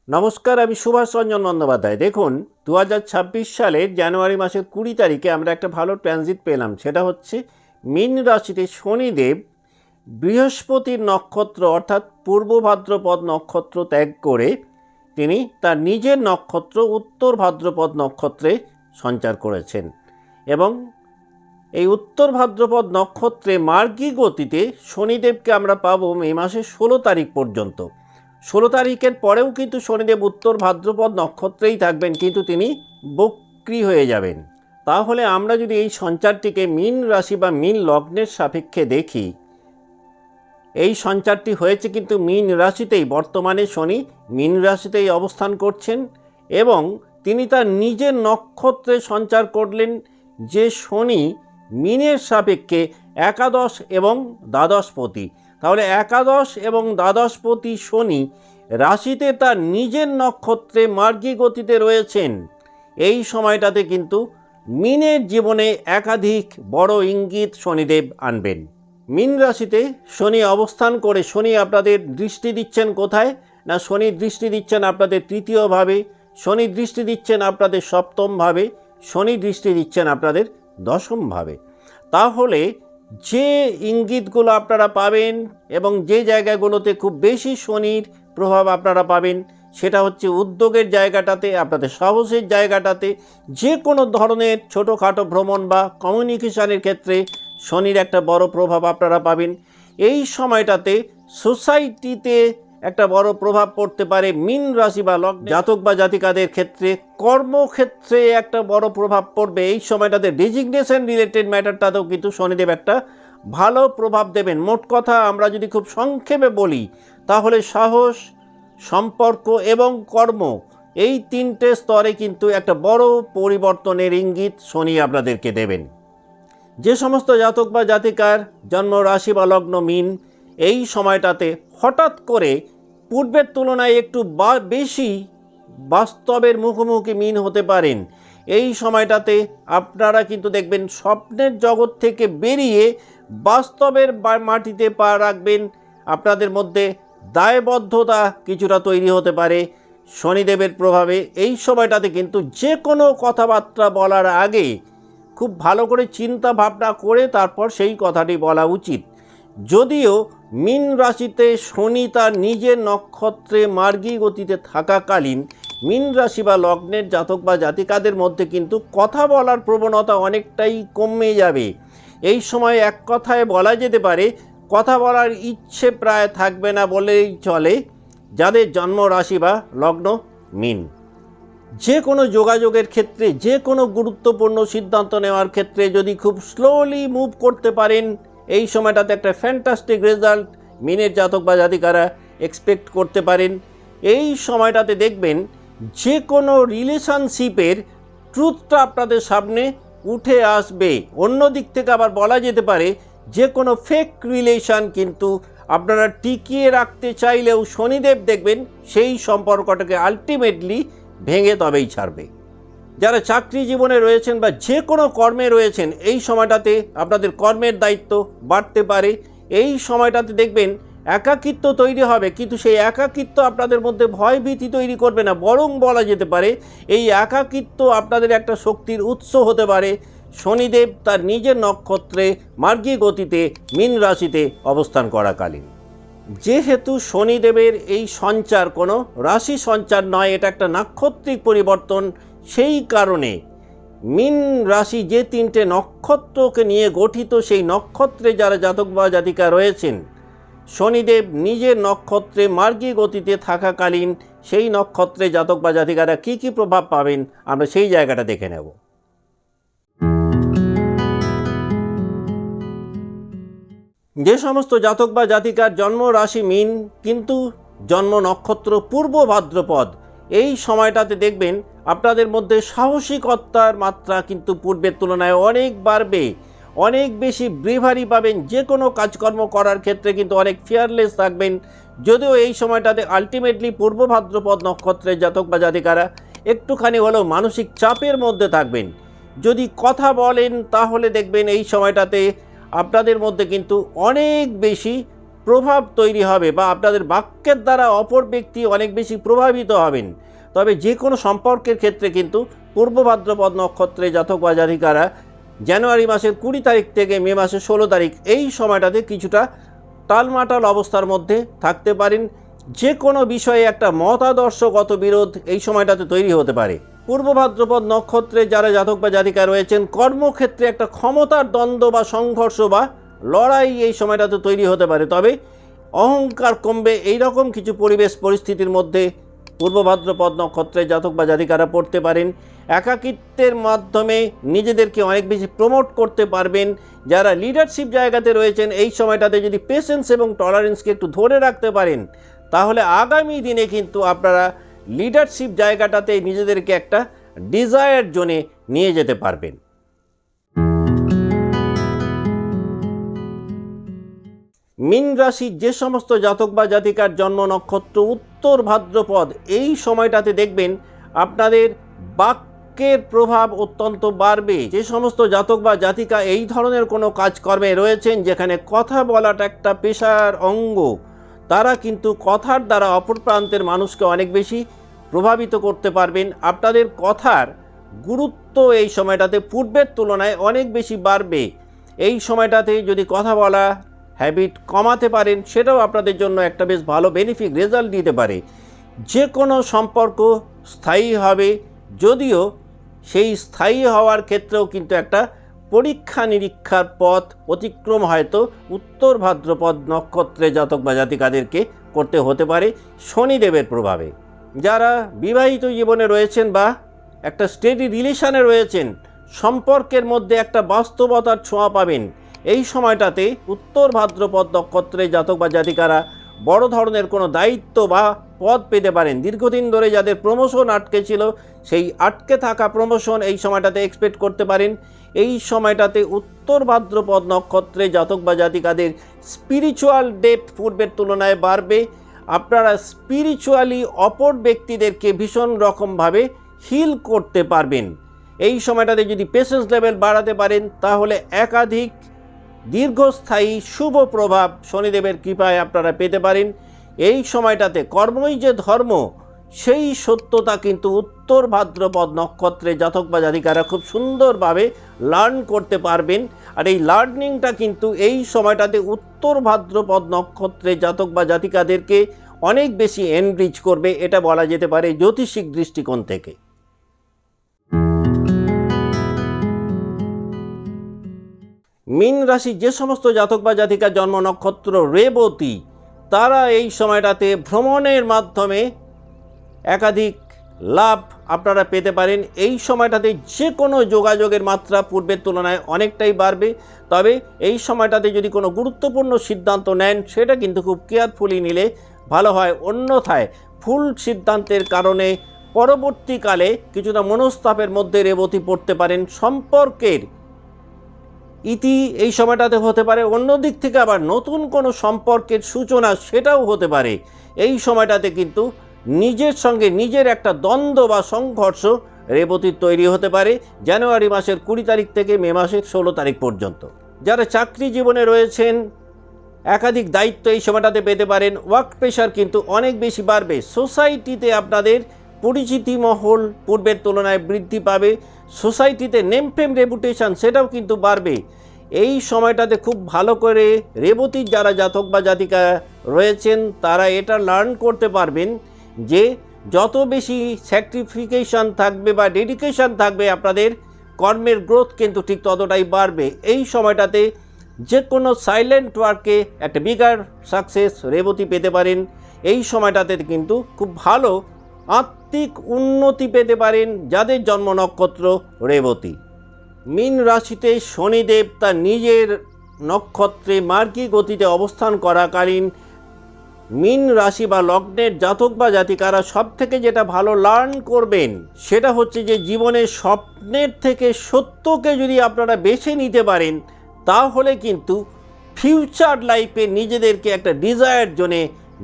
নমস্কার, আমি সুভাষ রঞ্জন বন্দ্যোপাধ্যায়। দেখুন, 2026 সালের জানুয়ারি মাসের 20 তারিখে আমরা একটা ভালো ট্রানজিট পেলাম। সেটা হচ্ছে মীন রাশিতে শনিদেব বৃহস্পতির নক্ষত্র অর্থাৎ পূর্ব ভাদ্রপদ নক্ষত্র ত্যাগ করে তিনি তার নিজের নক্ষত্র উত্তর ভাদ্রপদ নক্ষত্রে সঞ্চার করেছেন এবং এই উত্তর ভাদ্রপদ নক্ষত্রে মার্গী গতিতে শনিদেবকে আমরা পাবো মে মাসের 16 তারিখ পর্যন্ত। 16 তারিখের পরেও কিন্তু শনিদেব উত্তর ভাদ্রপদ নক্ষত্রেই থাকবেন, কিন্তু তিনি বক্রী হয়ে যাবেন। তাহলে আমরা যদি এই সঞ্চারটিকে মীন রাশি বা মীন লগ্নের সাপেক্ষে দেখি, এই সঞ্চারটি হয়েছে কিন্তু মীন রাশিতেই। বর্তমানে শনি মীন রাশিতেই অবস্থান করছেন এবং তিনি তার নিজের নক্ষত্রে সঞ্চার করলেন, যে শনি মীনের সাপেক্ষে একাদশ এবং দ্বাদশপতি। তাহলে একাদশ এবং দ্বাদশপতি শনি রাশিতে তার নিজের নক্ষত্রে মার্গী গতিতে রয়েছেন। এই সময়টাতে কিন্তু মীনের জীবনে একাধিক বড় ইঙ্গিত শনিদেব আনবেন। মীন রাশিতে শনি অবস্থান করে শনি আপনাদের দৃষ্টি দিচ্ছেন কোথায় না, শনি দৃষ্টি দিচ্ছেন আপনাদের তৃতীয় ভাবে, শনি দৃষ্টি দিচ্ছেন আপনাদের সপ্তম ভাবে, শনি দৃষ্টি দিচ্ছেন আপনাদের দশম ভাবে। তাহলে যে ইঙ্গিতগুলো আপনারা পাবেন এবং যে জায়গাগুলোতে খুব বেশি শনির প্রভাব আপনারা পাবেন, সেটা হচ্ছে উদ্যোগের জায়গাটাতে, আপনাদের সাহসের জায়গাটাতে, যে কোনো ধরনের ছোটোখাটো ভ্রমণ বা কমিউনিকেশানের ক্ষেত্রে শনির একটা বড় প্রভাব আপনারা পাবেন। এই সময়টাতে সোসাইটিতে একটা বড় প্রভাব পড়তে পারে মীন রাশি বা লগ্ন জাতক বা জাতিকাদের ক্ষেত্রে। কর্মক্ষেত্রে একটা বড় প্রভাব পড়বে এই সময়টাতে। ডেজিগনেশন রিলেটেড ম্যাটারটাতেও কিন্তু শনিদেব একটা ভালো প্রভাব দেবেন। মোট কথা আমরা যদি খুব সংক্ষেপে বলি, তাহলে সাহস, সম্পর্ক এবং কর্ম, এই তিনটে স্তরে কিন্তু একটা বড় পরিবর্তনের ইঙ্গিত শনি আপনাদেরকে দেবেন। যে সমস্ত জাতক বা জাতিকার জন্ম রাশি বা লগ্ন মীন, এই সময়টাতে হঠাৎ করে পূর্বের তুলনায় একটু বেশি বাস্তবের মুখোমুখি মীন হতে পারেন। এই সময়টাতে আপনারা কিন্তু দেখবেন স্বপ্নের জগৎ থেকে বেরিয়ে বাস্তবের মাটিতে পা রাখবেন। আপনাদের মধ্যে দায়বদ্ধতা কিছুটা তৈরি হতে পারে শনিদেবের প্রভাবে। এই সময়টাতে কিন্তু যে কোনো কথাবার্তা বলার আগে খুব ভালো করে চিন্তা ভাবনা করে তারপর সেই কথাটি বলা উচিত। যদিও মীন রাশিতে শনি তার নিজের নক্ষত্রে মার্গী গতিতে থাকাকালীন মীন রাশি বা লগ্নের জাতক বা জাতিকাদের মধ্যে কিন্তু কথা বলার প্রবণতা অনেকটাই কমে যাবে। এই সময় এক কথায় বলা যেতে পারে কথা বলার ইচ্ছে প্রায় থাকবে না বলেই চলে যাদের জন্ম রাশি বা লগ্ন মীন। যে কোনো যোগাযোগের ক্ষেত্রে, যে কোনো গুরুত্বপূর্ণ সিদ্ধান্ত নেওয়ার ক্ষেত্রে যদি খুব স্লোলি মুভ করতে পারেন, এই সময়টাতে একটা ফ্যান্টাস্টিক রেজাল্ট মীনের জাতক বা জাতিকারা এক্সপেক্ট করতে পারেন। এই সময়টাতে দেখবেন যে কোনো রিলেশনশিপের ট্রুথটা আপনাদের সামনে উঠে আসবে। অন্য দিক থেকে আবার বলা যেতে পারে যে কোনো ফেক রিলেশন কিন্তু আপনারা টিকিয়ে রাখতে চাইলেও শনিদেব দেখবেন সেই সম্পর্কটাকে আলটিমেটলি ভেঙে তবেই ছাড়বে। যারা চাকরি জীবনে রয়েছেন বা যে কোনো কর্মে রয়েছেন, এই সময়টাতে আপনাদের কর্মের দায়িত্ব বাড়তে পারে। এই সময়টাতে দেখবেন একাকিত্ব তৈরি হবে, কিন্তু সেই একাকিত্ব আপনাদের মধ্যে ভয়ভীতি তৈরি করবে না, বরং বলা যেতে পারে এই একাকিত্ব আপনাদের একটা শক্তির উৎস হতে পারে শনিদেব তার নিজের নক্ষত্রে মার্গী গতিতে মীন রাশিতে অবস্থান করাকালীন। যেহেতু শনিদেবের এই সঞ্চার কোনো রাশি সঞ্চার নয়, এটা একটা নাক্ষত্রিক পরিবর্তন, সেই কারণে মীন রাশি যে তিনটে নক্ষত্রকে নিয়ে গঠিত, সেই নক্ষত্রে যারা জাতক বা জাতিকা রয়েছেন, শনিদেব নিজের নক্ষত্রে মার্গী গতিতে থাকাকালীন সেই নক্ষত্রে জাতক বা জাতিকারা কী কী প্রভাব পাবেন আমরা সেই জায়গাটা দেখে নেব। যে সমস্ত জাতক বা জাতিকার জন্ম রাশি মীন কিন্তু জন্ম নক্ষত্র পূর্ব ভাদ্রপদ, এই সময়টাতে দেখবেন আপনাদের মধ্যে সাহসিকতার মাত্রা কিন্তু পূর্বের তুলনায় অনেক বাড়বে, অনেক বেশি ব্রেভারি পাবেন। যে কোনো কাজকর্ম করার ক্ষেত্রে কিন্তু অনেক ফিয়ারলেস থাকবেন। যদিও এই সময়টাতে আলটিমেটলি পূর্ব ভাদ্রপদ নক্ষত্রের জাতক বা জাতিকারা একটুখানি হলেও মানসিক চাপের মধ্যে থাকবেন। যদি কথা বলেন তাহলে দেখবেন এই সময়টাতে আপনাদের মধ্যে কিন্তু অনেক বেশি প্রভাব তৈরি হবে বা আপনাদের বাক্যের দ্বারা অপর ব্যক্তি অনেক বেশি প্রভাবিত হবেন। তবে যে কোনো সম্পর্কের ক্ষেত্রে কিন্তু পূর্ব ভাদ্রপদ নক্ষত্রে জাতক বা জাতিকারা জানুয়ারি মাসের 20 তারিখ থেকে মে মাসের 16 তারিখ এই সময়টাতে কিছুটা টালমাটাল অবস্থার মধ্যে থাকতে পারেন। যে কোনো বিষয়ে একটা মতাদর্শগত বিরোধ এই সময়টাতে তৈরি হতে পারে। পূর্ব ভাদ্রপদ নক্ষত্রে যারা জাতক বা জাতিকা রয়েছেন কর্মক্ষেত্রে একটা ক্ষমতার দ্বন্দ্ব বা সংঘর্ষ বা লড়াই এই সময়টাতে তৈরি হতে পারে। তবে অহংকার কমবে, এই রকম কিছু পরিবেশ পরিস্থিতির মধ্যে পূর্ব ভাদ্রপদ নক্ষত্রে জাতক বা জাতিকারা পড়তে পারেন। একাকিত্বের মাধ্যমে নিজেদেরকে অনেক বেশি প্রমোট করতে পারবেন। যারা লিডারশিপ জায়গাতে রয়েছেন এই সময়টাতে যদি পেশেন্স এবং টলারেন্সকে একটু ধরে রাখতে পারেন তাহলে আগামী দিনে কিন্তু আপনারা লিডারশিপ জায়গাটাতে নিজেদেরকে একটা ডিজায়ার জোনে নিয়ে যেতে পারবেন। মীন রাশির যে সমস্ত জাতক বা জাতিকার জন্ম নক্ষত্র উত্তর ভাদ্রপদ এই সময়টাতে দেখবেন আপনাদের বাক্যের প্রভাব অত্যন্ত বাড়বে। যে সমস্ত জাতক বা জাতিকা এই ধরনের কোনো কাজকর্মে রয়েছেন যেখানে কথা বলাটা একটা পেশার অঙ্গ, তারা কিন্তু কথার দ্বারা অপর প্রান্তের মানুষকে অনেক বেশি প্রভাবিত করতে পারবেন। আপনাদের কথার গুরুত্ব এই সময়টাতে পূর্বের তুলনায় অনেক বেশি বাড়বে। এই সময়টাতে যদি কথা বলা হ্যাবিট কমাতে পারেন সেটাও আপনাদের জন্য একটা বেশ ভালো বেনিফিট রেজাল্ট দিতে পারে। যে কোনো সম্পর্ক স্থায়ী হবে, যদিও সেই স্থায়ী হওয়ার ক্ষেত্রেও কিন্তু একটা পরীক্ষা নিরীক্ষার পথ অতিক্রম হয়তো উত্তর ভাদ্রপদ নক্ষত্রে জাতক বা জাতিকাদেরকে করতে হতে পারে শনিদেবের প্রভাবে। যারা বিবাহিত জীবনে রয়েছেন বা একটা স্টেডি রিলেশনে রয়েছেন সম্পর্কের মধ্যে একটা বাস্তবতার ছোঁয়া পাবেন। এই সময়টাতে উত্তর ভাদ্রপদ নক্ষত্রে জাতক বা জাতিকারা বড় ধরনের কোনো দায়িত্ব বা পদ পেতে পারেন। দীর্ঘদিন ধরে যাদের প্রমোশন আটকে ছিল সেই আটকে থাকা প্রমোশন এই সময়টাতে এক্সপেক্ট করতে পারেন। এই সময়টাতে উত্তর ভাদ্রপদ নক্ষত্রে জাতক বা জাতিকাদের স্পিরিচুয়াল ডেপথ পূর্বের তুলনায় বাড়বে। আপনারা স্পিরিচুয়ালি অপর ব্যক্তিদেরকে ভীষণ রকমভাবে হিল করতে পারবেন। এই সময়টাতে যদি পেশেন্স লেভেল বাড়াতে পারেন তাহলে একাধিক দীর্ঘস্থায়ী শুভ প্রভাব শনিদেবের কৃপায় আপনারা পেতে পারেন। এই সময়টাতে কর্মই যে ধর্ম সেই সত্যতা কিন্তু উত্তর ভাদ্রপদ নক্ষত্রে জাতক বা জাতিকারা খুব সুন্দরভাবে লার্ন করতে পারবেন। আর এই লার্নিংটা কিন্তু এই সময়টাতে উত্তর ভাদ্রপদ নক্ষত্রে জাতক বা জাতিকাদেরকে অনেক বেশি এনরিচ করবে, এটা বলা যেতে পারে জ্যোতিষিক দৃষ্টিকোণ থেকে। মীন রাশির যে সমস্ত জাতক বা জাতিকার জন্ম নক্ষত্র রেবতী তারা এই সময়টাতে ভ্রমণের মাধ্যমে একাধিক লাভ আপনারা পেতে পারেন। এই সময়টাতে যে কোনো যোগাযোগের মাত্রা পূর্বের তুলনায় অনেকটাই বাড়বে। তবে এই সময়টাতে যদি কোনো গুরুত্বপূর্ণ সিদ্ধান্ত নেন সেটা কিন্তু খুব কেয়ারফুলি নিলে ভালো হয়। অন্যথায় ভুল সিদ্ধান্তের কারণে পরবর্তীকালে কিছুটা মনস্তাপের মধ্যে রেবতী পড়তে পারেন। সম্পর্কের ইতি এই সময়টাতে হতে পারে। অন্যদিক থেকে আবার নতুন কোনো সম্পর্কের সূচনা সেটাও হতে পারে। এই সময়টাতে কিন্তু নিজের সঙ্গে নিজের একটা দ্বন্দ্ব বা সংঘর্ষ রেবতীর তৈরি হতে পারে জানুয়ারি মাসের 20 তারিখ থেকে মে মাসের 16 তারিখ পর্যন্ত। যারা চাকরি জীবনে রয়েছেন একাধিক দায়িত্ব এই সময়টাতে পেতে পারেন। ওয়ার্ক প্রেশার কিন্তু অনেক বেশি বাড়বে। সোসাইটিতে আপনাদের পরিচিতি মহল পূর্বের তুলনায় বৃদ্ধি পাবে। সোসাইটিতে নেম ফেম রেপুটেশন সেটাও কিন্তু বাড়বে। এই সময়টাতে খুব ভালো করে রেবতীর যারা জাতক বা জাতিকা রয়েছেন তারা এটা লার্ন করতে পারবেন যে যত বেশি স্যাক্রিফিকেশন থাকবে বা ডেডিকেশন থাকবে আপনাদের কর্মের গ্রোথ কিন্তু ঠিক ততটাই বাড়বে। এই সময়টাতে যে কোনো সাইলেন্ট ওয়ার্কে একটা বিগার সাকসেস রেবতী পেতে পারেন। এই সময়টাতে কিন্তু খুব ভালো আত্মিক উন্নতি পেতে পারেন যাদের জন্ম নক্ষত্র রেবতী। মীন রাশিতে শনিদেব তার নিজের নক্ষত্রে মার্গী গতিতে অবস্থান করাকালীন মীন রাশি বা লগ্নের জাতক বা জাতিকারা সব থেকে যেটা ভালো লার্ন করবেন সেটা হচ্ছে যে জীবনের স্বপ্নের থেকে সত্যকে যদি আপনারা বেছে নিতে পারেন তাহলে কিন্তু ফিউচার লাইফে নিজেদেরকে একটা ডিজায়ার জোনে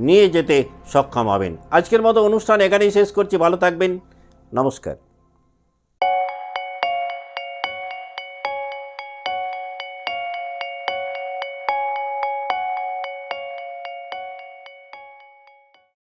নিয়ে যেতে সক্ষম হবেন। আজকের মতো অনুষ্ঠান এখানেই শেষ করছি। ভালো থাকবেন। নমস্কার।